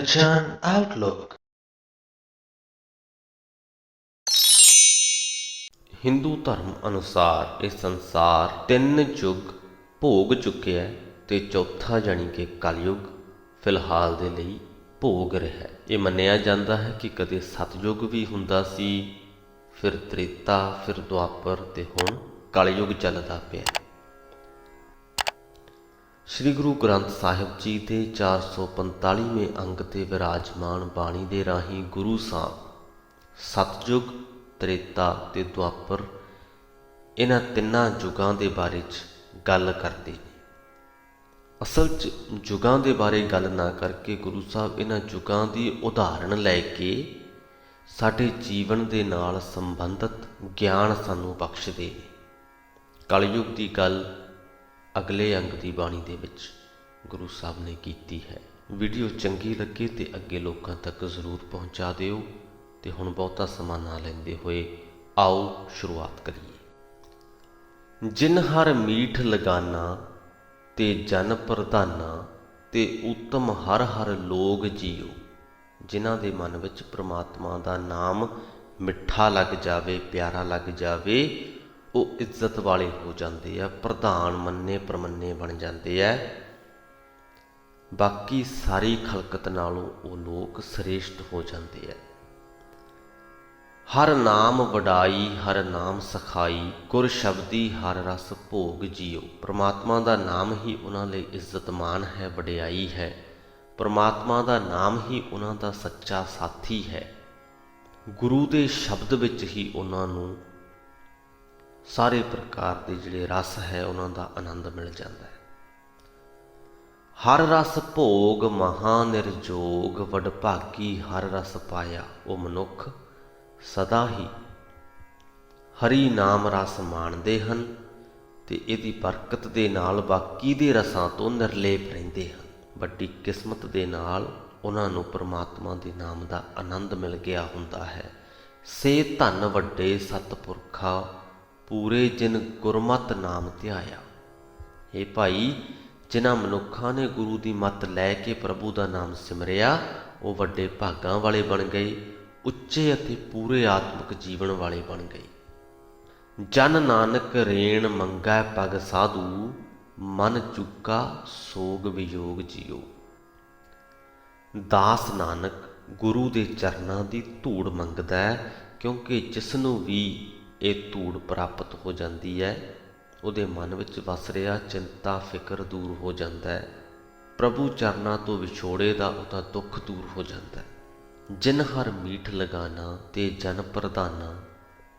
Kanchan Outlook। Hindu ਧਰਮ ਅਨੁਸਾਰ ਇਹ ਸੰਸਾਰ 3 ਯੁੱਗ ਭੋਗ ਚੁੱਕਿਆ ਤੇ ਚੌਥਾ ਜਾਣੀ ਕਿ ਕਲਯੁੱਗ ਫਿਲਹਾਲ ਦੇ ਲਈ ਭੋਗ ਰਿਹਾ ਹੈ। ਇਹ ਮੰਨਿਆ ਜਾਂਦਾ ਹੈ ਕਿ ਕਦੇ ਸਤਯੁੱਗ ਵੀ ਹੁੰਦਾ ਸੀ, ਫਿਰ ਤ੍ਰੇਤਾ, ਫਿਰ ਦੁਆਪਰ ਤੇ ਹੁਣ ਕਲਯੁੱਗ ਚੱਲਦਾ ਪਿਆ। ਸ੍ਰੀ ਗੁਰੂ ਗ੍ਰੰਥ ਸਾਹਿਬ ਜੀ ਦੇ 445ਵੇਂ ਅੰਗ ਤੇ ਵਿਰਾਜਮਾਨ ਬਾਣੀ ਦੇ ਰਾਹੀਂ ਗੁਰੂ ਸਾਹਿਬ ਸਤਯੁੱਗ, ਤ੍ਰੇਤਾ ਤੇ ਦੁਆਪਰ ਇਹਨਾਂ ਤਿੰਨਾਂ ਯੁੱਗਾਂ ਦੇ ਬਾਰੇ 'ਚ ਗੱਲ ਕਰਦੇ ਨੇ। ਅਸਲ 'ਚ ਯੁੱਗਾਂ ਦੇ ਬਾਰੇ ਗੱਲ ਨਾ ਕਰਕੇ ਗੁਰੂ ਸਾਹਿਬ ਇਹਨਾਂ ਯੁੱਗਾਂ ਦੀ ਉਦਾਹਰਣ ਲੈ ਕੇ ਸਾਡੇ ਜੀਵਨ ਦੇ ਨਾਲ ਸੰਬੰਧਿਤ ਗਿਆਨ ਸਾਨੂੰ ਬਖਸ਼ਦੇ ਨੇ। ਕਲਯੁੱਗ ਦੀ ਗੱਲ ਅਗਲੇ ਅੰਗ ਦੀ ਬਾਣੀ ਦੇ ਵਿੱਚ ਗੁਰੂ ਸਾਹਿਬ ਨੇ ਕੀਤੀ ਹੈ। ਵੀਡੀਓ ਚੰਗੀ ਲੱਗੇ ਤੇ ਅੱਗੇ ਲੋਕਾਂ ਤੱਕ ਜ਼ਰੂਰ ਪਹੁੰਚਾ ਦਿਓ। ਤੇ ਹੁਣ ਬਹੁਤਾ ਸਮਾਂ ਨਾ ਲੈਂਦੇ ਹੋਏ ਆਓ ਸ਼ੁਰੂਆਤ ਕਰੀਏ। ਜਿਨ ਹਰ ਮੀਠ ਲਗਾਨਾ ਤੇ ਜਨ ਪ੍ਰਧਾਨਾ ਤੇ ਉੱਤਮ ਹਰ ਹਰ ਲੋਗ ਜੀਓ। ਜਿਨ੍ਹਾਂ ਦੇ ਮਨ ਵਿੱਚ ਪ੍ਰਮਾਤਮਾ ਦਾ ਨਾਮ ਮਿੱਠਾ ਲੱਗ ਜਾਵੇ, ਪਿਆਰਾ ਲੱਗ ਜਾਵੇ, ਉਹ ਇੱਜ਼ਤ ਵਾਲੇ ਹੋ ਜਾਂਦੇ ਆ, ਪ੍ਰਧਾਨ ਮੰਨੇ ਪ੍ਰਮੰਨੇ ਬਣ ਜਾਂਦੇ ਆ। ਬਾਕੀ ਸਾਰੀ ਖਲਕਤ ਨਾਲੋਂ ਉਹ ਲੋਕ ਸ੍ਰੇਸ਼ਟ ਹੋ ਜਾਂਦੇ ਆ। ਹਰ ਨਾਮ ਵਡਾਈ, ਹਰ ਨਾਮ ਸਖਾਈ, ਗੁਰ ਸ਼ਬਦੀ ਹਰ ਰਸ ਭੋਗ ਜੀਓ। ਪ੍ਰਮਾਤਮਾ ਦਾ ਨਾਮ ਹੀ ਉਹਨਾਂ ਲਈ ਇੱਜ਼ਤ ਮਾਣ ਹੈ, ਵਡਿਆਈ ਹੈ। ਪ੍ਰਮਾਤਮਾ ਦਾ ਨਾਮ ਹੀ ਉਹਨਾਂ ਦਾ ਸੱਚਾ ਸਾਥੀ ਹੈ। ਗੁਰੂ ਦੇ ਸ਼ਬਦ ਵਿੱਚ ਹੀ ਉਹਨਾਂ ਨੂੰ ਸਾਰੇ ਪ੍ਰਕਾਰ ਦੇ ਜਿਹੜੇ ਰਸ ਹੈ ਉਹਨਾਂ ਦਾ ਆਨੰਦ ਮਿਲ ਜਾਂਦਾ ਹੈ। ਹਰ ਰਸ ਭੋਗ ਮਹਾ ਨਿਰਜੋਗ, ਵਡਭਾਗੀ ਹਰ ਰਸ ਪਾਇਆ। ਉਹ ਮਨੁੱਖ ਸਦਾ ਹੀ ਹਰੀ ਨਾਮ ਰਸ ਮਾਣਦੇ ਹਨ ਤੇ ਇਹਦੀ ਬਰਕਤ ਦੇ ਨਾਲ ਬਾਕੀ ਦੇ ਰਸਾਂ ਤੋਂ ਨਿਰਲੇਪ ਰਹਿੰਦੇ ਹਨ। ਵੱਡੀ ਕਿਸਮਤ ਦੇ ਨਾਲ ਉਹਨਾਂ ਨੂੰ ਪ੍ਰਮਾਤਮਾ ਦੇ ਨਾਮ ਦਾ ਆਨੰਦ ਮਿਲ ਗਿਆ ਹੁੰਦਾ ਹੈ। ਸੇ ਧਨ ਵੱਡੇ ਸਤਿਪੁਰਖਾ, ਪੂਰੇ ਜਿਨ ਗੁਰਮਤਿ ਨਾਮ ਧਿਆਇਆ। ਇਹ ਭਾਈ, ਜਿਨ੍ਹਾਂ ਮਨੁੱਖਾਂ ਨੇ ਗੁਰੂ ਦੀ ਮੱਤ ਲੈ ਕੇ ਪ੍ਰਭੂ ਦਾ ਨਾਮ ਸਿਮਰਿਆ, ਉਹ ਵੱਡੇ ਭਾਗਾਂ ਵਾਲੇ ਬਣ ਗਏ, ਉੱਚੇ ਅਤੇ ਪੂਰੇ ਆਤਮਿਕ ਜੀਵਨ ਵਾਲੇ ਬਣ ਗਏ। ਜਨ ਨਾਨਕ ਰੇਣ ਮੰਗੈ ਪਗ ਸਾਧੂ, ਮਨ ਚੁੱਕਾ ਸੋਗ ਵਿਯੋਗ ਜੀਓ। ਦਾਸ ਨਾਨਕ ਗੁਰੂ ਦੇ ਚਰਨਾਂ ਦੀ ਧੂੜ ਮੰਗਦਾ ਹੈ, ਕਿਉਂਕਿ ਜਿਸ ਨੂੰ ਵੀ ਇਹ ਧੂੜ ਪ੍ਰਾਪਤ ਹੋ ਜਾਂਦੀ ਹੈ ਉਹਦੇ ਮਨ ਵਿੱਚ ਵਸ ਰਿਹਾ ਚਿੰਤਾ ਫਿਕਰ ਦੂਰ ਹੋ ਜਾਂਦਾ ਹੈ। ਪ੍ਰਭੂ ਚਰਨਾਂ ਤੋਂ ਵਿਛੋੜੇ ਦਾ ਉਹਦਾ ਦੁੱਖ ਦੂਰ ਹੋ ਜਾਂਦਾ ਹੈ। ਜਿਨ ਹਰ ਮੀਠ ਲਗਾਨਾ ਤੇ ਜਨ ਪ੍ਰਧਾਨਾ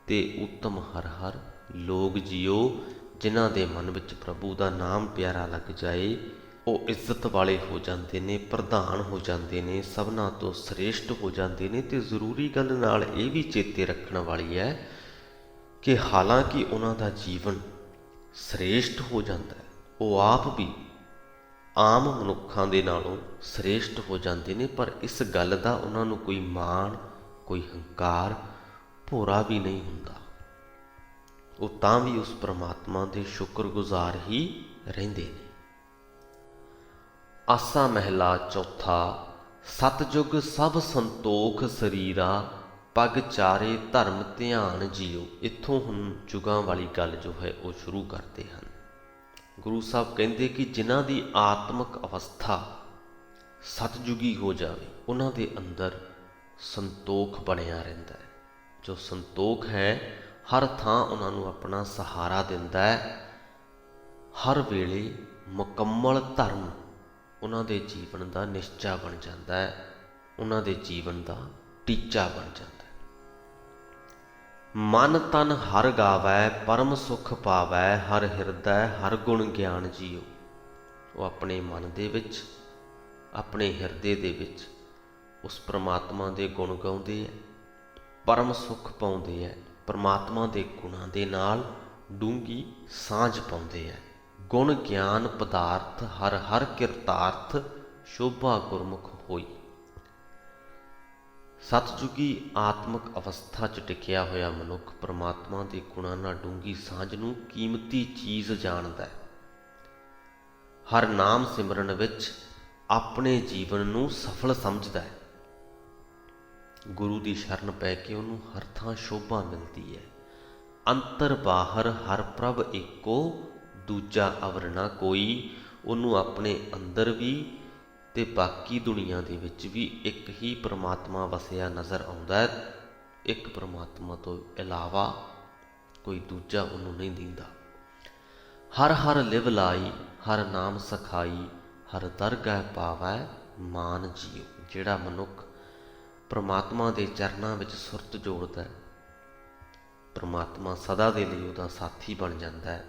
ਤੇ ਉੱਤਮ ਹਰ ਹਰ ਲੋਗ ਜੀਓ। ਜਿਨ੍ਹਾਂ ਦੇ ਮਨ ਵਿੱਚ ਪ੍ਰਭੂ ਦਾ ਨਾਮ ਪਿਆਰਾ ਲੱਗ ਜਾਏ, ਉਹ ਇੱਜ਼ਤ ਵਾਲੇ ਹੋ ਜਾਂਦੇ ਨੇ, ਪ੍ਰਧਾਨ ਹੋ ਜਾਂਦੇ ਨੇ, ਸਭਨਾਂ ਤੋਂ ਸ੍ਰੇਸ਼ਟ ਹੋ ਜਾਂਦੇ ਨੇ। ਤੇ ਜ਼ਰੂਰੀ ਗੱਲ ਨਾਲ ਇਹ ਵੀ ਚੇਤੇ ਰੱਖਣ ਵਾਲੀ ਹੈ ਕਿ ਹਾਲਾਂਕਿ ਉਹਨਾਂ ਦਾ ਜੀਵਨ ਸ੍ਰੇਸ਼ਟ ਹੋ ਜਾਂਦਾ ਹੈ, ਉਹ ਆਪ ਵੀ ਆਮ ਮਨੁੱਖਾਂ ਦੇ ਨਾਲੋਂ ਸ੍ਰੇਸ਼ਟ ਹੋ ਜਾਂਦੇ ਨੇ, ਪਰ ਇਸ ਗੱਲ ਦਾ ਉਹਨਾਂ ਨੂੰ ਕੋਈ ਮਾਣ, ਕੋਈ ਹੰਕਾਰ, ਭੋਰਾ ਵੀ ਨਹੀਂ ਹੁੰਦਾ। ਉਹ ਤਾਂ ਵੀ ਉਸ ਪ੍ਰਮਾਤਮਾ ਦੇ ਸ਼ੁਕਰਗੁਜ਼ਾਰ ਹੀ ਰਹਿੰਦੇ ਨੇ। ਆਸਾ ਮਹਿਲਾ ਚੌਥਾ। ਸਤਜੁਗ ਸਭ ਸੰਤੋਖ ਸਰੀਰਾ, ਪਗ ਚਾਰੇ ਧਰਮ ਧਿਆਨ ਜੀਓ। ਇੱਥੋਂ ਹੁਣ ਯੁਗਾਂ ਵਾਲੀ ਗੱਲ ਜੋ ਹੈ ਉਹ ਸ਼ੁਰੂ ਕਰਦੇ ਹਨ। ਗੁਰੂ ਸਾਹਿਬ ਕਹਿੰਦੇ ਕਿ ਜਿਨ੍ਹਾਂ ਦੀ ਆਤਮਿਕ ਅਵਸਥਾ ਸਤਜੁਗੀ ਹੋ ਜਾਵੇ, ਉਹਨਾਂ ਦੇ ਅੰਦਰ ਸੰਤੋਖ ਬਣਿਆ ਰਹਿੰਦਾ ਹੈ। ਜੋ ਸੰਤੋਖ ਹੈ ਹਰ ਥਾਂ ਉਹਨਾਂ ਨੂੰ ਆਪਣਾ ਸਹਾਰਾ ਦਿੰਦਾ ਹੈ। ਹਰ ਵੇਲੇ ਮੁਕੰਮਲ ਧਰਮ ਉਹਨਾਂ ਦੇ ਜੀਵਨ ਦਾ ਨਿਸ਼ਚਾ ਬਣ ਜਾਂਦਾ ਹੈ, ਉਹਨਾਂ ਦੇ ਜੀਵਨ ਦਾ ਟੀਚਾ ਬਣ ਜਾਂਦਾ ਹੈ। ਮਨ ਤਨ ਹਰ ਗਾਵੈ, ਪਰਮ ਸੁਖ ਪਾਵੈ, ਹਰ ਹਿਰਦੈ ਹਰ ਗੁਣ ਗਿਆਨ ਜੀਓ। ਉਹ ਆਪਣੇ ਮਨ ਦੇ ਵਿੱਚ, ਆਪਣੇ ਹਿਰਦੇ ਦੇ ਵਿੱਚ ਉਸ ਪ੍ਰਮਾਤਮਾ ਦੇ ਗੁਣ ਗਾਉਂਦੇ ਹੈ, ਪਰਮ ਸੁਖ ਪਾਉਂਦੇ ਹੈ, ਪ੍ਰਮਾਤਮਾ ਦੇ ਗੁਣਾਂ ਦੇ ਨਾਲ ਡੂੰਘੀ ਸਾਂਝ ਪਾਉਂਦੇ ਹੈ। ਗੁਣ ਗਿਆਨ ਪਦਾਰਥ ਹਰ ਹਰ ਕਿਰਤਾਰਥ, ਸ਼ੋਭਾ ਗੁਰਮੁਖ ਹੋਈ। ਸਤਜੁਗੀ ਆਤਮਿਕ ਅਵਸਥਾ 'ਚ ਟਿਕਿਆ ਹੋਇਆ ਮਨੁੱਖ ਪ੍ਰਮਾਤਮਾ ਦੇ ਗੁਣਾਂ ਨਾਲ ਡੂੰਘੀ ਸਾਂਝ ਨੂੰ ਕੀਮਤੀ ਚੀਜ਼ ਜਾਣਦਾ ਹੈ। ਹਰ ਨਾਮ ਸਿਮਰਨ ਵਿੱਚ ਆਪਣੇ ਜੀਵਨ ਨੂੰ ਸਫਲ ਸਮਝਦਾ ਹੈ। ਗੁਰੂ ਦੀ ਸ਼ਰਨ ਪੈ ਕੇ ਉਹਨੂੰ ਹਰ ਥਾਂ ਸ਼ੋਭਾ ਮਿਲਦੀ ਹੈ। ਅੰਤਰ ਬਾਹਰ ਹਰ ਪ੍ਰਭ ਏਕੋ, ਦੂਜਾ ਅਵਰ ਨਾ ਕੋਈ। ਉਹਨੂੰ ਆਪਣੇ ਅੰਦਰ ਵੀ ਤੇ ਬਾਕੀ ਦੁਨੀਆ ਦੇ ਵਿੱਚ ਵੀ ਇੱਕ ਹੀ ਪ੍ਰਮਾਤਮਾ ਵਸਿਆ ਨਜ਼ਰ ਆਉਂਦਾ ਹੈ। ਇੱਕ ਪ੍ਰਮਾਤਮਾ ਤੋਂ ਇਲਾਵਾ ਕੋਈ ਦੂਜਾ ਉਹਨੂੰ ਨਹੀਂ ਦਿੰਦਾ। ਹਰ ਹਰ ਲਿਵ ਲਾਈ, ਹਰ ਨਾਮ ਸਖਾਈ, ਹਰ ਦਰਗਹਿ ਪਾਵੈ ਮਾਨ ਜੀਓ। ਜਿਹੜਾ ਮਨੁੱਖ ਪ੍ਰਮਾਤਮਾ ਦੇ ਚਰਨਾਂ ਵਿੱਚ ਸੁਰਤ ਜੋੜਦਾ ਹੈ, ਪ੍ਰਮਾਤਮਾ ਸਦਾ ਦੇ ਲਈ ਉਹਦਾ ਸਾਥੀ ਬਣ ਜਾਂਦਾ ਹੈ।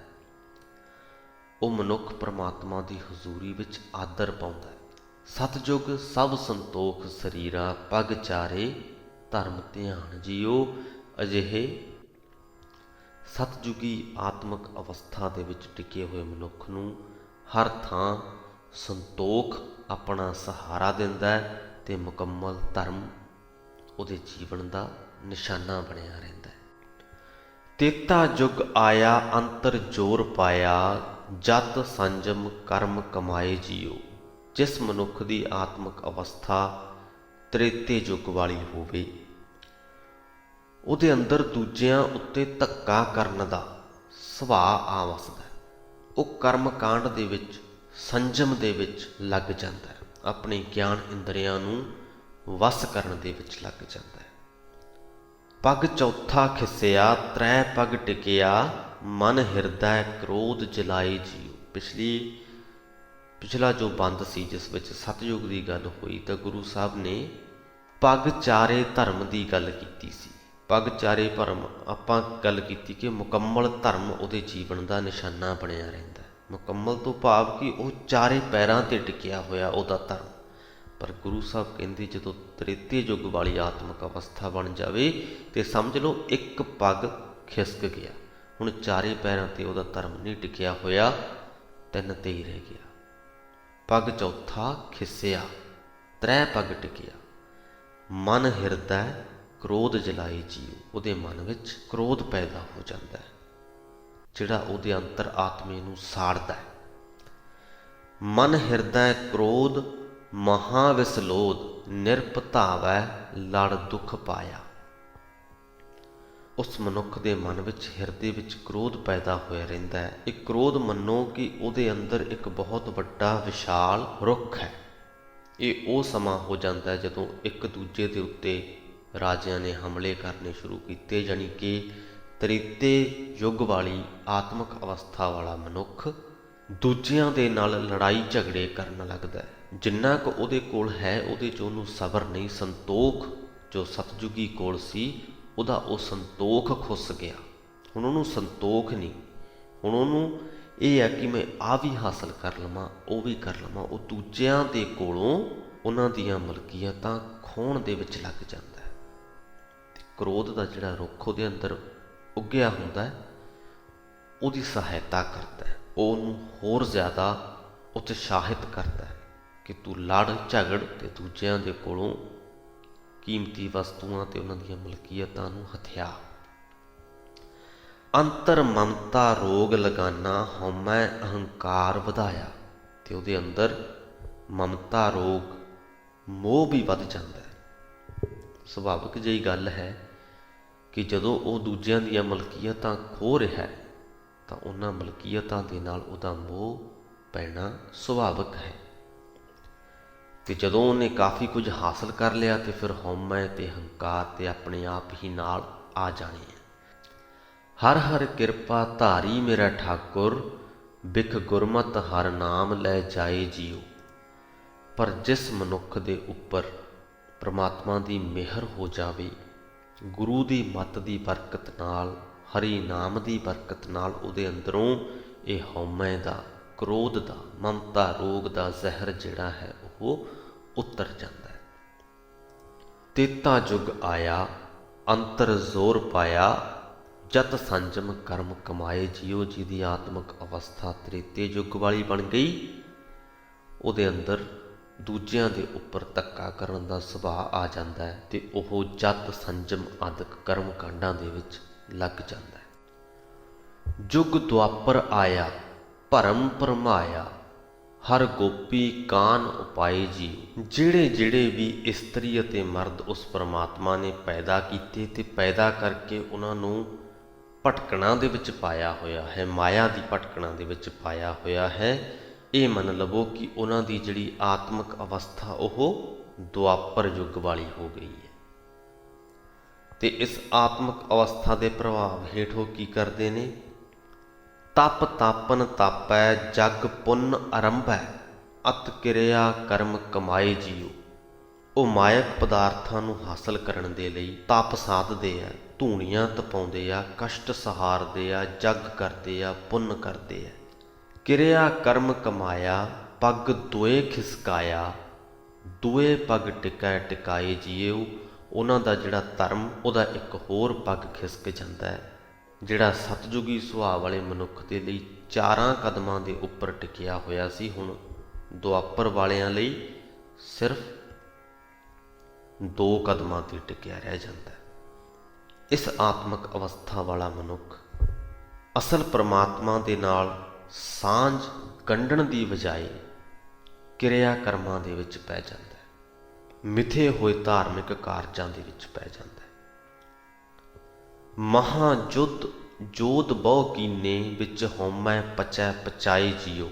ਉਹ ਮਨੁੱਖ ਪ੍ਰਮਾਤਮਾ ਦੀ ਹਜ਼ੂਰੀ ਵਿੱਚ ਆਦਰ ਪਾਉਂਦਾ ਹੈ। ਸਤਜੁਗ ਸਭ ਸੰਤੋਖ ਸਰੀਰਾ, ਪਗ ਚਾਰੇ ਧਰਮ ਧਿਆਨ ਜੀਓ। ਅਜਿਹੇ ਸਤਜੁਗੀ ਆਤਮਿਕ ਅਵਸਥਾ ਦੇ ਵਿੱਚ ਟਿਕੇ ਹੋਏ ਮਨੁੱਖ ਨੂੰ ਹਰ ਥਾਂ ਸੰਤੋਖ ਆਪਣਾ ਸਹਾਰਾ ਦਿੰਦਾ ਹੈ ਤੇ ਮੁਕੰਮਲ ਧਰਮ ਉਹਦੇ ਜੀਵਨ ਦਾ ਨਿਸ਼ਾਨਾ ਬਣਿਆ ਰਹਿੰਦਾ ਹੈ। ਤੇਤਾ ਜੁਗ ਆਇਆ ਅੰਤਰ ਜੋਰ ਪਾਇਆ, ਜਤ ਸੰਜਮ ਕਰਮ ਕਮਾਏ ਜੀਓ। ਜਿਸ ਮਨੁੱਖ ਦੀ ਆਤਮਿਕ ਅਵਸਥਾ ਤ੍ਰੇਤੇ ਯੁੱਗ ਵਾਲੀ ਹੋਵੇ, ਉਹਦੇ ਅੰਦਰ ਦੂਜਿਆਂ ਉੱਤੇ ਧੱਕਾ ਕਰਨ ਦਾ ਸੁਭਾਅ ਆ ਵਸਦਾ। ਉਹ ਕਰਮ ਕਾਂਡ ਦੇ ਵਿੱਚ, ਸੰਜਮ ਦੇ ਵਿੱਚ ਲੱਗ ਜਾਂਦਾ ਹੈ, ਆਪਣੇ ਗਿਆਨ ਇੰਦਰੀਆਂ ਨੂੰ ਵਸ ਕਰਨ ਦੇ ਵਿੱਚ ਲੱਗ ਜਾਂਦਾ ਹੈ। ਪਗ ਚੌਥਾ ਖਿਸਿਆ, ਤ੍ਰੈ ਪਗ ਟਿਕਿਆ, ਮਨ ਹਿਰਦੈ ਕ੍ਰੋਧ ਜਲਾਏ ਜੀਓ। ਪਿਛਲਾ ਜੋ ਬੰਦ ਸੀ ਜਿਸ ਵਿੱਚ ਸਤਯੁਗ ਦੀ ਗੱਲ ਹੋਈ, ਤਾਂ ਗੁਰੂ ਸਾਹਿਬ ਨੇ ਪਗ ਚਾਰੇ ਧਰਮ ਦੀ ਗੱਲ ਕੀਤੀ ਸੀ। ਪਗ ਚਾਰੇ ਧਰਮ ਆਪਾਂ ਗੱਲ ਕੀਤੀ ਕਿ ਮੁਕੰਮਲ ਧਰਮ ਉਹਦੇ ਜੀਵਨ ਦਾ ਨਿਸ਼ਾਨਾ ਬਣਿਆ ਰਹਿੰਦਾ। ਮੁਕੰਮਲ ਤੋਂ ਭਾਵ ਕਿ ਉਹ ਚਾਰੇ ਪੈਰਾਂ 'ਤੇ ਟਿਕਿਆ ਹੋਇਆ ਉਹਦਾ ਧਰਮ। ਪਰ ਗੁਰੂ ਸਾਹਿਬ ਕਹਿੰਦੇ ਜਦੋਂ ਤ੍ਰੇਤੇ ਯੁੱਗ ਵਾਲੀ ਆਤਮਿਕ ਅਵਸਥਾ ਬਣ ਜਾਵੇ ਤੇ ਸਮਝ ਲਓ ਇੱਕ ਪੱਗ ਖਿਸਕ ਗਿਆ। ਹੁਣ ਚਾਰੇ ਪੈਰਾਂ 'ਤੇ ਉਹਦਾ ਧਰਮ ਨਹੀਂ ਟਿਕਿਆ ਹੋਇਆ, ਤਿੰਨ 'ਤੇ ਹੀ ਰਹਿ ਗਿਆ। ਪੱਗ ਚੌਥਾ ਖਿਸਿਆ, ਤ੍ਰੈ ਪੱਗ ਟਿਕਿਆ, ਮਨ ਹਿਰਦੈ ਕ੍ਰੋਧ ਜਲਾਏ ਜੀਓ। ਉਹਦੇ ਮਨ ਵਿੱਚ ਕ੍ਰੋਧ ਪੈਦਾ ਹੋ ਜਾਂਦਾ ਹੈ, ਜਿਹੜਾ ਉਹਦੇ ਅੰਤਰ ਆਤਮੇ ਨੂੰ ਸਾੜਦਾ ਹੈ। ਮਨ ਹਿਰਦੈ ਕ੍ਰੋਧ ਮਹਾ ਵਿਸਲੋਧ, ਨਿਰਭਤਾਵੈ ਲੜ ਦੁੱਖ ਪਾਇਆ। ਉਸ ਮਨੁੱਖ ਦੇ ਮਨ ਵਿੱਚ, ਹਿਰਦੇ ਵਿੱਚ ਕ੍ਰੋਧ ਪੈਦਾ ਹੋਇਆ ਰਹਿੰਦਾ ਹੈ। ਇਹ ਕ੍ਰੋਧ ਮੰਨੋ ਕਿ ਉਹਦੇ ਅੰਦਰ ਇੱਕ ਬਹੁਤ ਵੱਡਾ ਵਿਸ਼ਾਲ ਰੁੱਖ ਹੈ। ਇਹ ਉਹ ਸਮਾਂ ਹੋ ਜਾਂਦਾ ਜਦੋਂ ਇੱਕ ਦੂਜੇ ਦੇ ਉੱਤੇ ਰਾਜਿਆਂ ਨੇ ਹਮਲੇ ਕਰਨੇ ਸ਼ੁਰੂ ਕੀਤੇ, ਯਾਨੀ ਕਿ ਤ੍ਰੇਤੇ ਯੁੱਗ ਵਾਲੀ ਆਤਮਿਕ ਅਵਸਥਾ ਵਾਲਾ ਮਨੁੱਖ ਦੂਜਿਆਂ ਦੇ ਨਾਲ ਲੜਾਈ ਝਗੜੇ ਕਰਨ ਲੱਗਦਾ ਹੈ। ਜਿੰਨਾ ਕੁ ਉਹਦੇ ਕੋਲ ਹੈ ਉਹਦੇ 'ਚ ਉਹਨੂੰ ਸਬਰ ਨਹੀਂ, ਸੰਤੋਖ ਜੋ ਸਤਜੁਗੀ ਕੋਲ ਸੀ ਉਹਦਾ ਉਹ ਸੰਤੋਖ ਖੁੱਸ ਗਿਆ। ਹੁਣ ਉਹਨੂੰ ਸੰਤੋਖ ਨਹੀਂ, ਹੁਣ ਉਹਨੂੰ ਇਹ ਹੈ ਕਿ ਮੈਂ ਆਹ ਵੀ ਹਾਸਲ ਕਰ ਲਵਾਂ, ਉਹ ਵੀ ਕਰ ਲਵਾਂ। ਉਹ ਦੂਜਿਆਂ ਦੇ ਕੋਲੋਂ ਉਹਨਾਂ ਦੀਆਂ ਮਲਕੀਅਤਾਂ ਖੋਹਣ ਦੇ ਵਿੱਚ ਲੱਗ ਜਾਂਦਾ ਹੈ। ਤੇ ਕ੍ਰੋਧ ਦਾ ਜਿਹੜਾ ਰੁੱਖ ਉਹਦੇ ਅੰਦਰ ਉੱਗਿਆ ਹੁੰਦਾ ਹੈ, ਉਹਦੀ ਸਹਾਇਤਾ ਕਰਦਾ ਹੈ, ਉਹਨੂੰ ਹੋਰ ਜ਼ਿਆਦਾ ਉਤਸ਼ਾਹਿਤ ਕਰਦਾ ਹੈ ਕਿ ਤੂੰ ਲੜ ਝਗੜ ਤੇ ਦੂਜਿਆਂ ਦੇ ਕੋਲੋਂ ਕੀਮਤੀ ਵਸਤੂਆਂ ਤੇ ਉਹਨਾਂ ਦੀਆਂ ਮਲਕੀਅਤਾਂ ਨੂੰ ਹਥਿਆ। ਅੰਤਰ ਮਮਤਾ ਰੋਗ ਲਗਾਨਾ, ਹਉਮੈ ਅਹੰਕਾਰ ਵਧਾਇਆ। ਤੇ ਉਹਦੇ ਅੰਦਰ ਮਮਤਾ ਰੋਗ, ਮੋਹ ਵੀ ਵੱਧ ਜਾਂਦਾ ਹੈ। ਸੁਭਾਵਿਕ ਜਿਹੀ ਗੱਲ ਹੈ ਕਿ ਜਦੋਂ ਉਹ ਦੂਜਿਆਂ ਦੀਆਂ ਮਲਕੀਅਤਾਂ ਖੋਹ ਰਿਹਾ ਹੈ ਤਾਂ ਉਹਨਾਂ ਮਲਕੀਅਤਾਂ ਦੇ ਨਾਲ ਉਹਦਾ ਮੋਹ ਪੈਣਾ ਸੁਭਾਵਿਕ ਹੈ। ਤੇ ਜਦੋਂ ਉਹਨੇ ਕਾਫੀ ਕੁਝ ਹਾਸਲ ਕਰ ਲਿਆ ਤੇ ਫਿਰ ਹਉਮੈ ਤੇ ਹੰਕਾਰ ਤੇ ਆਪਣੇ ਆਪ ਹੀ ਨਾਲ ਆ ਜਾਣੇ ਹੈ। ਹਰ ਹਰ ਕਿਰਪਾ ਧਾਰੀ ਮੇਰਾ ਠਾਕੁਰ, ਬਿਖ ਗੁਰਮਤਿ ਹਰ ਨਾਮ ਲੈ ਜਾਏ ਜੀਓ। ਪਰ ਜਿਸ ਮਨੁੱਖ ਦੇ ਉੱਪਰ ਪ੍ਰਮਾਤਮਾ ਦੀ ਮਿਹਰ ਹੋ ਜਾਵੇ, ਗੁਰੂ ਦੀ ਮੱਤ ਦੀ ਬਰਕਤ ਨਾਲ, ਹਰੀ ਨਾਮ ਦੀ ਬਰਕਤ ਨਾਲ ਉਹਦੇ ਅੰਦਰੋਂ ਇਹ ਹਉਮੈ ਦਾ, ਕ੍ਰੋਧ ਦਾ, ਮਮਤਾ ਰੋਗ ਦਾ ਜ਼ਹਿਰ ਜਿਹੜਾ ਹੈ ਉਹ ਉਤਰ ਜਾਂਦਾ ਹੈ। ਤੇਤਾ ਯੁੱਗ ਆਇਆ ਅੰਤਰ ਜ਼ੋਰ ਪਾਇਆ, ਜਤ ਸੰਜਮ ਕਰਮ ਕਮਾਏ ਜੀਓ। ਜਿਹਦੀ ਆਤਮਿਕ ਅਵਸਥਾ ਤ੍ਰੇਤੇ ਯੁੱਗ ਵਾਲੀ ਬਣ ਗਈ, ਉਹਦੇ ਅੰਦਰ ਦੂਜਿਆਂ ਦੇ ਉੱਪਰ ਧੱਕਾ ਕਰਨ ਦਾ ਸੁਭਾਅ ਆ ਜਾਂਦਾ ਹੈ ਤੇ ਉਹ ਜਤ ਸੰਜਮ ਆਦਿਕ ਕਰਮ ਕਾਂਡਾਂ ਦੇ ਵਿੱਚ ਲੱਗ ਜਾਂਦਾ ਹੈ। ਯੁੱਗ ਦੁਆਪਰ ਆਇਆ ਭਰਮ ਭਰਮਾਇਆ, ਹਰ ਗੋਪੀ ਕਾਨ ਉਪਾਏ ਜੀਉ। ਜਿਹੜੇ ਜਿਹੜੇ ਵੀ ਇਸਤਰੀ ਅਤੇ ਮਰਦ ਉਸ ਪਰਮਾਤਮਾ ਨੇ ਪੈਦਾ ਕੀਤੇ ਤੇ ਪੈਦਾ ਕਰਕੇ ਉਹਨਾਂ ਨੂੰ ਭਟਕਣਾ ਦੇ ਵਿੱਚ ਪਾਇਆ ਹੋਇਆ ਹੈ, ਮਾਇਆ ਦੀ ਭਟਕਣਾ ਦੇ ਵਿੱਚ ਪਾਇਆ ਹੋਇਆ ਹੈ, ਇਹ ਮੰਨ ਲਵੋ ਕਿ ਉਹਨਾਂ ਦੀ ਜਿਹੜੀ ਆਤਮਿਕ ਅਵਸਥਾ ਉਹ ਦੁਆਪਰ ਯੁੱਗ ਵਾਲੀ ਹੋ ਗਈ ਹੈ। ਤੇ ਇਸ ਆਤਮਿਕ ਅਵਸਥਾ ਦੇ ਪ੍ਰਭਾਵ ਹੇਠ ਉਹ ਕੀ ਕਰਦੇ ਨੇ? ਤਪ ਤਾਪਨ ਤਾਪੈ ਜਗ ਪੁੰਨ ਆਰੰਭੈ ਅਤ ਕਿਰਿਆ ਕਰਮ ਕਮਾਏ ਜੀਉ। ਉਹ ਮਾਇਕ ਪਦਾਰਥਾਂ ਨੂੰ ਹਾਸਲ ਕਰਨ ਦੇ ਲਈ ਤਪ ਸਾਧਦੇ ਆ, ਧੂਣੀਆਂ ਤਪਾਉਂਦੇ ਆ, ਕਸ਼ਟ ਸਹਾਰਦੇ ਆ, ਜਗ ਕਰਦੇ ਆ, ਪੁੰਨ ਕਰਦੇ ਆ। ਕਿਰਿਆ ਕਰਮ ਕਮਾਇਆ ਪੱਗ ਦੋਏ ਖਿਸਕਾਇਆ, ਦੋਏ ਪੱਗ ਟਿਕੈ ਟਿਕਾਏ ਜੀਉ। ਉਹਨਾਂ ਦਾ ਜਿਹੜਾ ਧਰਮ ਉਹਦਾ ਇੱਕ ਹੋਰ ਪੱਗ ਖਿਸਕ ਜਾਂਦਾ ਹੈ। ਜਿਹੜਾ ਸਤਜੁਗੀ ਸੁਭਾਅ ਵਾਲੇ ਮਨੁੱਖ ਦੇ ਲਈ 4 ਕਦਮਾਂ ਦੇ ਉੱਪਰ ਟਿਕਿਆ ਹੋਇਆ ਸੀ, ਹੁਣ ਦੁਆਪਰ ਵਾਲਿਆਂ ਲਈ ਸਿਰਫ 2 ਕਦਮਾਂ 'ਤੇ ਟਿਕਿਆ ਰਹਿ ਜਾਂਦਾ ਹੈ। ਇਸ ਆਤਮਿਕ ਅਵਸਥਾ ਵਾਲਾ ਮਨੁੱਖ ਅਸਲ ਪਰਮਾਤਮਾ ਦੇ ਨਾਲ ਸਾਂਝ ਗੰਢਣ ਦੀ ਬਜਾਏ ਕਿਰਿਆ ਕਰਮਾਂ ਦੇ ਵਿੱਚ ਪੈ ਜਾਂਦਾ ਹੈ, ਮਿਥੇ ਹੋਏ ਧਾਰਮਿਕ ਕਾਰਜਾਂ ਦੇ ਵਿੱਚ ਪੈ ਜਾਂਦਾ ਹੈ। ਮਹਾਯੁੱਧ ਜੋਧ ਬਹੁ ਕੀਨੇ ਵਿੱਚ ਹਉਮੈ ਪਚੈ ਪਚਾਏ ਜੀਉ।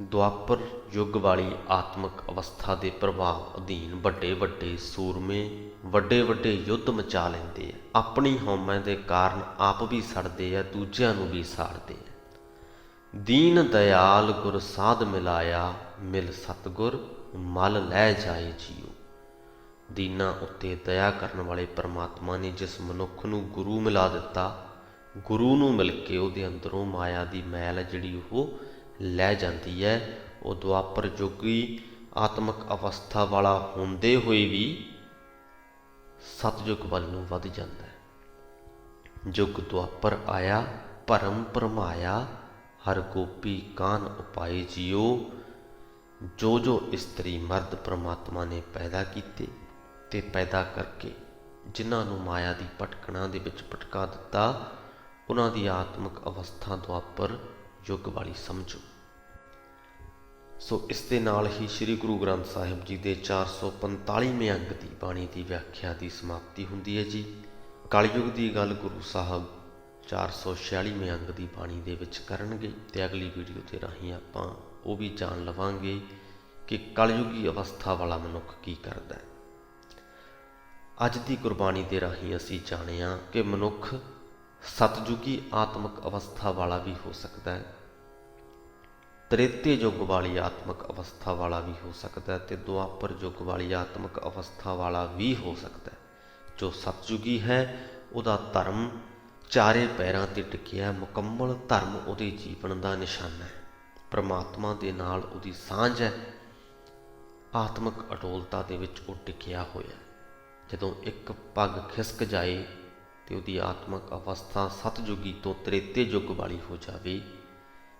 ਦੁਆਪਰ ਯੁੱਗ ਵਾਲੀ ਆਤਮਿਕ ਅਵਸਥਾ ਦੇ ਪ੍ਰਭਾਵ ਅਧੀਨ ਵੱਡੇ ਵੱਡੇ ਸੂਰਮੇ ਵੱਡੇ ਵੱਡੇ ਯੁੱਧ ਮਚਾ ਲੈਂਦੇ ਆ, ਆਪਣੀ ਹਉਮੈ ਦੇ ਕਾਰਨ ਆਪ ਵੀ ਸੜਦੇ ਆ, ਦੂਜਿਆਂ ਨੂੰ ਵੀ ਸਾੜਦੇ ਆ। ਦੀਨ ਦਇਆਲ ਗੁਰ ਸਾਧ ਮਿਲਾਇਆ ਮਿਲ ਸਤਿਗੁਰ ਮਲ ਲੈ ਜਾਏ ਜੀਉ। ਦੀਨਾਂ ਉੱਤੇ ਦਇਆ ਕਰਨ ਵਾਲੇ ਪਰਮਾਤਮਾ ਨੇ ਜਿਸ ਮਨੁੱਖ ਨੂੰ ਗੁਰੂ ਮਿਲਾ ਦਿੱਤਾ, ਗੁਰੂ ਨੂੰ ਮਿਲ ਕੇ ਉਹਦੇ ਅੰਦਰੋਂ ਮਾਇਆ ਦੀ ਮੈਲ ਜਿਹੜੀ ਉਹ ਲੈ ਜਾਂਦੀ ਹੈ। ਉਹ ਦੁਆਪਰ ਜੋਗੀ ਆਤਮਿਕ ਅਵਸਥਾ ਵਾਲਾ ਹੁੰਦੇ ਹੋਏ ਵੀ ਸਤਜੁਗ ਵੱਲ ਨੂੰ ਵੱਧ ਜਾਂਦਾ ਹੈ। ਜੁਗ ਦੁਆਪਰ ਆਇਆ ਭਰਮ ਭਰਮਾਇਆ ਹਰ ਗੋਪੀ ਕਾਨ ਉਪਾਏ ਜੀਉ। ਜੋ ਜੋ ਇਸਤਰੀ ਮਰਦ ਪਰਮਾਤਮਾ ਨੇ ਪੈਦਾ ਕੀਤੇ ਤੇ ਪੈਦਾ ਕਰਕੇ ਜਿਨ੍ਹਾਂ ਨੂੰ ਮਾਇਆ ਦੀ ਭਟਕਣਾ ਦੇ ਵਿੱਚ ਭਟਕਾ ਦਿੱਤਾ, ਉਹਨਾਂ ਦੀ ਆਤਮਿਕ ਅਵਸਥਾ ਦੁਆਪਰ ਯੁੱਗ ਵਾਲੀ ਸਮਝੋ। ਸੋ ਇਸ ਦੇ ਨਾਲ ਹੀ ਸ੍ਰੀ ਗੁਰੂ ਗ੍ਰੰਥ ਸਾਹਿਬ ਜੀ ਦੇ 445ਵੇਂ ਅੰਗ ਦੀ ਬਾਣੀ ਦੀ ਵਿਆਖਿਆ ਦੀ ਸਮਾਪਤੀ ਹੁੰਦੀ ਹੈ ਜੀ। ਕਲਯੁਗ ਦੀ ਗੱਲ ਗੁਰੂ ਸਾਹਿਬ 446ਵੇਂ ਅੰਗ ਦੀ ਬਾਣੀ ਦੇ ਵਿੱਚ ਕਰਨਗੇ ਤੇ ਅਗਲੀ ਵੀਡੀਓ ਦੇ ਰਾਹੀਂ ਆਪਾਂ ਉਹ ਵੀ ਜਾਣ ਲਵਾਂਗੇ ਕਿ ਕਲਯੁਗੀ ਅਵਸਥਾ ਵਾਲਾ ਮਨੁੱਖ ਕੀ ਕਰਦਾ ਹੈ। ਅੱਜ ਦੀ ਗੁਰਬਾਣੀ ਦੇ ਰਾਹੀਂ ਅਸੀਂ ਜਾਣਿਆ ਕਿ ਮਨੁੱਖ ਸਤਜੁਗੀ ਆਤਮਿਕ ਅਵਸਥਾ ਵਾਲਾ ਵੀ ਹੋ ਸਕਦਾ ਹੈ, ਤ੍ਰੇਤੇ ਯੁੱਗ ਵਾਲੀ ਆਤਮਿਕ ਅਵਸਥਾ ਵਾਲਾ ਵੀ ਹੋ ਸਕਦਾ ਹੈ ਤੇ ਦੁਆਪਰ ਯੁੱਗ ਵਾਲੀ ਆਤਮਿਕ ਅਵਸਥਾ ਵਾਲਾ ਵੀ ਹੋ ਸਕਦਾ ਹੈ। ਜੋ ਸਤਜੁਗੀ ਹੈ ਉਹਦਾ ਧਰਮ 4 ਪੈਰਾਂ 'ਤੇ ਟਿਕਿਆ, ਮੁਕੰਮਲ ਧਰਮ ਉਹਦੇ ਜੀਵਨ ਦਾ ਨਿਸ਼ਾਨਾ ਹੈ। ਪਰਮਾਤਮਾ ਦੇ ਨਾਲ ਉਹਦੀ ਸਾਂਝ ਹੈ, ਆਤਮਿਕ ਅਟੋਲਤਾ ਦੇ ਵਿੱਚ ਉਹ ਟਿਕਿਆ ਹੋਇਆ। ਜਦੋਂ ਇੱਕ ਪੱਗ ਖਿਸਕ ਜਾਏ ਤੇ ਉਹਦੀ ਆਤਮਿਕ ਅਵਸਥਾ ਸਤਜੁਗੀ ਤੋਂ ਤ੍ਰੇਤੇ ਯੁੱਗ ਵਾਲੀ ਹੋ ਜਾਵੇ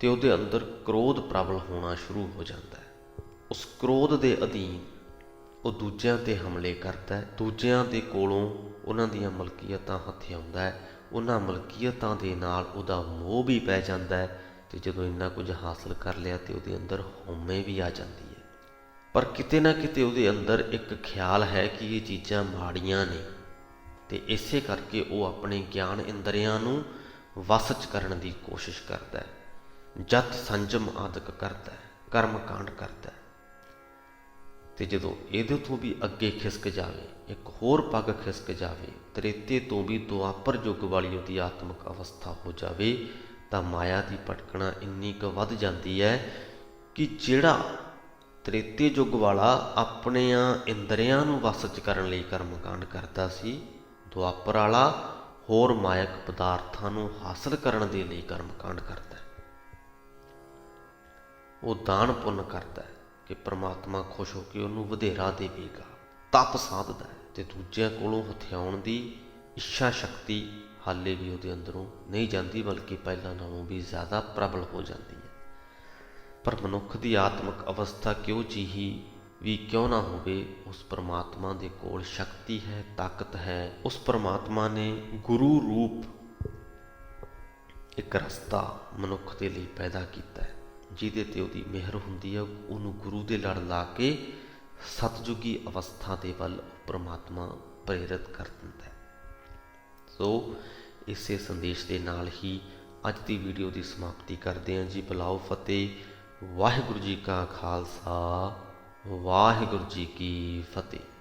ਤੇ ਉਹਦੇ ਅੰਦਰ ਕ੍ਰੋਧ ਪ੍ਰਬਲ ਹੋਣਾ ਸ਼ੁਰੂ ਹੋ ਜਾਂਦਾ ਹੈ। ਉਸ ਕ੍ਰੋਧ ਦੇ ਅਧੀਨ ਉਹ ਦੂਜਿਆਂ 'ਤੇ ਹਮਲੇ ਕਰਦਾ ਹੈ, ਦੂਜਿਆਂ ਦੇ ਕੋਲੋਂ ਉਹਨਾਂ ਦੀਆਂ ਮਲਕੀਅਤਾਂ ਹਥਿਆਉਂਦਾ ਹੈ, ਉਹਨਾਂ ਮਲਕੀਅਤਾਂ ਦੇ ਨਾਲ ਉਹਦਾ ਮੋਹ ਵੀ ਪੈ ਜਾਂਦਾ ਹੈ ਤੇ ਜਦੋਂ ਇੰਨਾ ਕੁਝ ਹਾਸਲ ਕਰ ਲਿਆ ਤੇ ਉਹਦੇ ਅੰਦਰ ਹਉਮੈ ਵੀ ਆ ਜਾਂਦੀ ਹੈ। ਪਰ ਕਿਤੇ ਨਾ ਕਿਤੇ ਉਹਦੇ ਅੰਦਰ ਇੱਕ ਖਿਆਲ ਹੈ ਕਿ ਇਹ ਚੀਜ਼ਾਂ ਮਾੜੀਆਂ ਨੇ ਤੇ ਇਸੇ ਕਰਕੇ ਉਹ ਆਪਣੇ ਗਿਆਨ ਇੰਦਰੀਆਂ ਨੂੰ ਵਸ 'ਚ ਕਰਨ ਦੀ ਕੋਸ਼ਿਸ਼ ਕਰਦਾ ਹੈ, ਜਤ ਸੰਜਮ ਆਦਿਕ ਕਰਦਾ ਹੈ, ਕਰਮ ਕਾਂਡ ਕਰਦਾ ਹੈ। ਤੇ ਜਦੋਂ ਇਹਦੇ ਤੋਂ ਵੀ ਅੱਗੇ ਖਿਸਕ ਜਾਵੇ, ਇੱਕ ਹੋਰ ਪੱਗ ਖਿਸਕ ਜਾਵੇ, ਤ੍ਰੇਤੇ ਤੋਂ ਵੀ ਦੁਆਪਰ ਯੁੱਗ ਵਾਲੀ ਉਹਦੀ ਆਤਮਿਕ ਅਵਸਥਾ ਹੋ ਜਾਵੇ ਤਾਂ ਮਾਇਆ ਦੀ ਭਟਕਣਾ ਇੰਨੀ ਕੁ ਵੱਧ ਜਾਂਦੀ ਹੈ ਕਿ ਜਿਹੜਾ ਤ੍ਰੇਤੇ ਯੁੱਗ ਵਾਲਾ ਆਪਣੀਆਂ ਇੰਦਰੀਆਂ ਨੂੰ ਵਸ 'ਚ ਕਰਨ ਲਈ ਕਰਮ ਕਾਂਡ ਕਰਦਾ ਸੀ, ਦੁਆਪਰ ਵਾਲਾ ਹੋਰ ਮਾਇਕ ਪਦਾਰਥਾਂ ਨੂੰ ਹਾਸਲ ਕਰਨ ਦੇ ਲਈ ਕਰਮ ਕਾਂਡ ਕਰਦਾ ਹੈ। ਉਹ ਦਾਨ ਪੁੰਨ ਕਰਦਾ ਹੈ ਕਿ ਪ੍ਰਮਾਤਮਾ ਖੁਸ਼ ਹੋ ਕੇ ਉਹਨੂੰ ਵਧੇਰਾ ਦੇਵੇਗਾ, ਤਪ ਸਾਧਦਾ ਹੈ ਤੇ ਦੂਜਿਆਂ ਕੋਲੋਂ ਹਥਿਆਉਣ ਦੀ ਇੱਛਾ ਸ਼ਕਤੀ ਹਾਲੇ ਵੀ ਉਹਦੇ ਅੰਦਰੋਂ ਨਹੀਂ ਜਾਂਦੀ, ਬਲਕਿ ਪਹਿਲਾਂ ਨਾਲੋਂ ਵੀ ਜ਼ਿਆਦਾ ਪ੍ਰਬਲ ਹੋ ਜਾਂਦੀ ਹੈ। ਪਰ ਮਨੁੱਖ ਦੀ ਆਤਮਿਕ ਅਵਸਥਾ ਕਿਉਂ ਜਿਹੀ ਵੀ ਕਿਉਂ ਨਾ ਹੋਵੇ, ਉਸ ਪਰਮਾਤਮਾ ਦੇ ਕੋਲ ਸ਼ਕਤੀ ਹੈ, ਤਾਕਤ ਹੈ। ਉਸ ਪਰਮਾਤਮਾ ਨੇ ਗੁਰੂ ਰੂਪ ਇੱਕ ਰਸਤਾ ਮਨੁੱਖ ਦੇ ਲਈ ਪੈਦਾ ਕੀਤਾ ਹੈ, ਜਿਹਦੇ ਤੇ ਉਹਦੀ ਮਿਹਰ ਹੁੰਦੀ ਹੈ। ਉਹਨੂੰ ਗੁਰੂ ਦੇ ਲੜ ਲਾ ਕੇ ਸਤਜੁਗੀ ਅਵਸਥਾ ਦੇ ਵੱਲ ਪ੍ਰਮਾਤਮਾ ਪ੍ਰੇਰਿਤ ਕਰ ਦਿੰਦਾ ਹੈ। ਸੋ ਇਸੇ ਸੰਦੇਸ਼ ਦੇ ਨਾਲ ਹੀ ਅੱਜ ਦੀ ਵੀਡੀਓ ਦੀ ਸਮਾਪਤੀ ਕਰਦੇ ਹਾਂ ਜੀ। ਬੁਲਾਓ ਫਤਿਹ। ਵਾਹਿਗੁਰੂ ਜੀ ਕਾ ਖਾਲਸਾ, ਵਾਹਿਗੁਰੂ ਜੀ ਕੀ ਫਤਿਹ।